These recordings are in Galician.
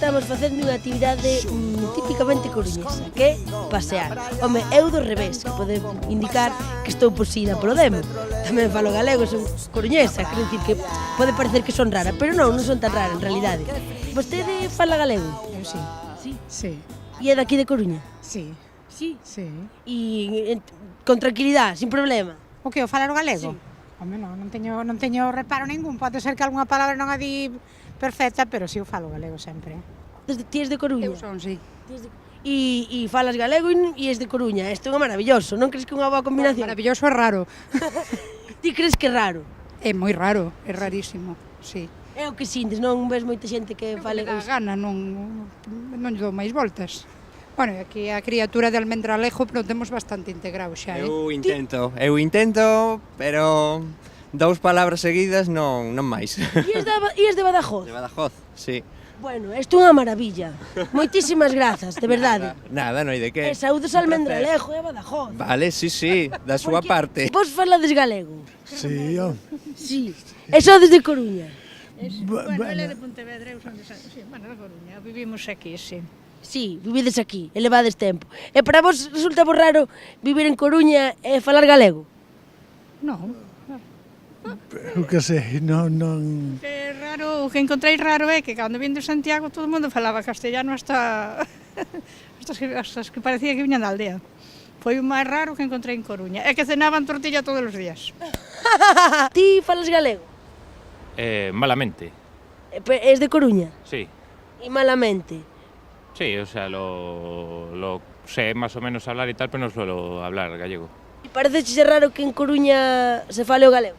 estamos facendo unha actividade típicamente coruñesa, que é pasear. Home, eu do revés, que pode indicar que estou posida polo demo. Tamén falo galego, son coruñesa, quero dicir que pode parecer que son rara, pero non son tan rara en realidade. Vostede fala galego? Eu sí. Sí. Sí. E é daqui de Coruña? Sí. Sí. Sí. E con tranquilidade, sin problema? O que, o falar o galego? Sí. Home, non teño reparo ningún. Pode ser que algunha palabra non a di perfecta, pero si o falo galego sempre. Ti és de Coruña? Eu son, sí. E falas galego e és de Coruña. Isto é maravilloso, non crees que é unha boa combinación? Maravilloso é raro. Ti crees que é raro? É moi raro, é rarísimo, sí. É o que sintes, non ves moita xente que fale... Me dá gana, non lle dou máis voltas. Bueno, aquí a criatura de Almendralejo pero temos bastante integrado xa, Eu intento, pero dous palabras seguidas non máis. E és de Badajoz? De Badajoz, sí. Bueno, isto é unha maravilla. Moitísimas grazas, de verdade. Nada, non hai de que. E saúdos Almendralejo e Badajoz. Vale, sí, da súa parte. Vos falades galego? Sí, Sí. E sodes de Coruña? Bueno, ele é de Pontevedra, eu son de Coruña, vivimos aquí, sí. Sí, vivides aquí, e levades tempo. E para vos resulta raro vivir en Coruña e falar galego? Non. eu que sei, non... É raro, o que encontrei raro é que cando vim de Santiago todo o mundo falaba castellano hasta as que parecía que viñan da aldea. Foi o máis raro que encontrei en Coruña. É que cenaban tortilla todos os días. Ti falas galego? Malamente, És de Coruña? sí. E malamente? Sí, o sea, lo sé más o menos hablar y tal, pero no suelo hablar gallego. E parece ser raro que en Coruña se fale o galego?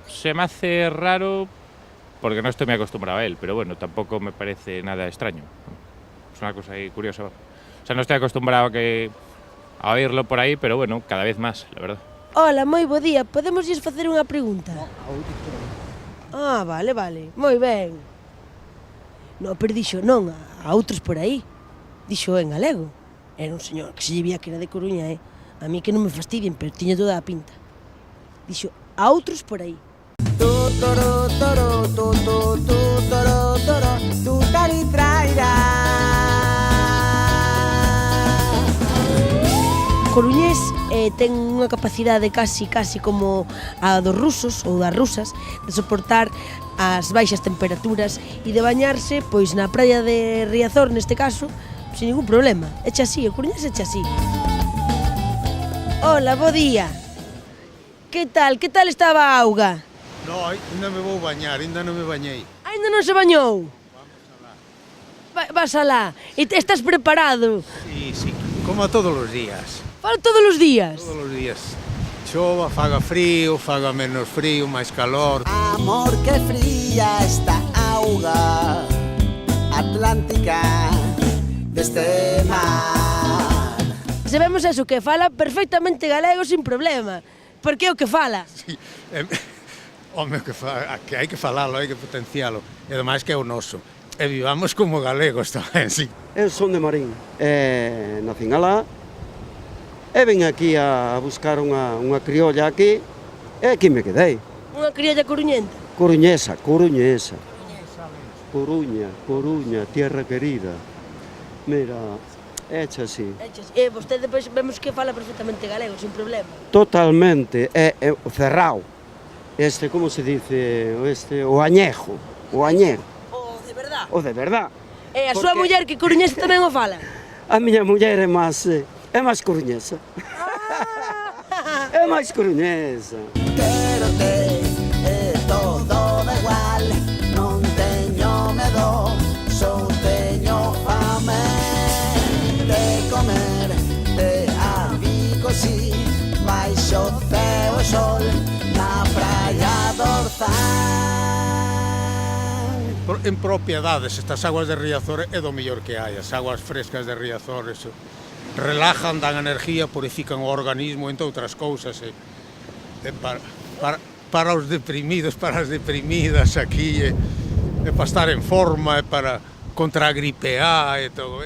Se me hace raro porque no estoy muy acostumbrado a él, pero bueno, tampoco me parece nada extraño. Es una cosa ahí curiosa. O sea, no estoy acostumbrado a oírlo por ahí, pero bueno, cada vez más, la verdad. Hola, moi bo día, podemos lles facer unha pregunta? Ah, vale, moi ben. Non, pero dixo non, a outros por aí. Dixo en galego. Era un señor que se lle vía que era de Coruña, A mí que non me fastidien, pero tiña toda a pinta. Dixo, a outros por aí. Coruñés ten unha capacidade casi como a dos rusos ou das rusas de soportar as baixas temperaturas e de bañarse pois na praia de Riazor, neste caso, sin ningún problema. Eche así, o coruñés eche así. Hola, bo día. Que tal estaba a auga? No, ainda me vou bañar, ainda non me bañei. Ainda non se bañou? Vas alá. E estás preparado? Sí, como a todos os días. Falo todos os días. Todos os días. Chova, faga frío, faga menos frío, máis calor. Amor, que fría esta auga atlántica deste mar. Sabemos eso, que fala perfectamente galego sin problema. Porque é o que fala. Sí, home, que hai que falalo, hai que potencialo. E ademais que é o noso. E vivamos como galegos tamén, sí. Eu son de Marín, nacín alá, e vin aquí a buscar unha criolla aquí, e aquí me quedei. Unha criolla coruñenta. Coruñesa. Coruña, tierra querida. Mira, hecha así. E vostede depois vemos que fala perfectamente galego, sin problema. Totalmente, é o cerrao. Como se dice, o añejo. O de verdad. O de verdad. E a súa muller que coruñesa tamén o fala? A miña muller é máis coruñesa. É máis coruñesa. Quérote, todo da igual, non teño medo, só teño fame de comer, de amigo si, baixo ceo e sol, na praia do Orzán. En propiedades, estas aguas de Riazor é do mellor que hai. As aguas frescas de Riazor, eso. Relajan, dan energía, purifican o organismo, entre outras cousas. Para os deprimidos, para as deprimidas aquí, para estar en forma, para contra a gripe A e todo.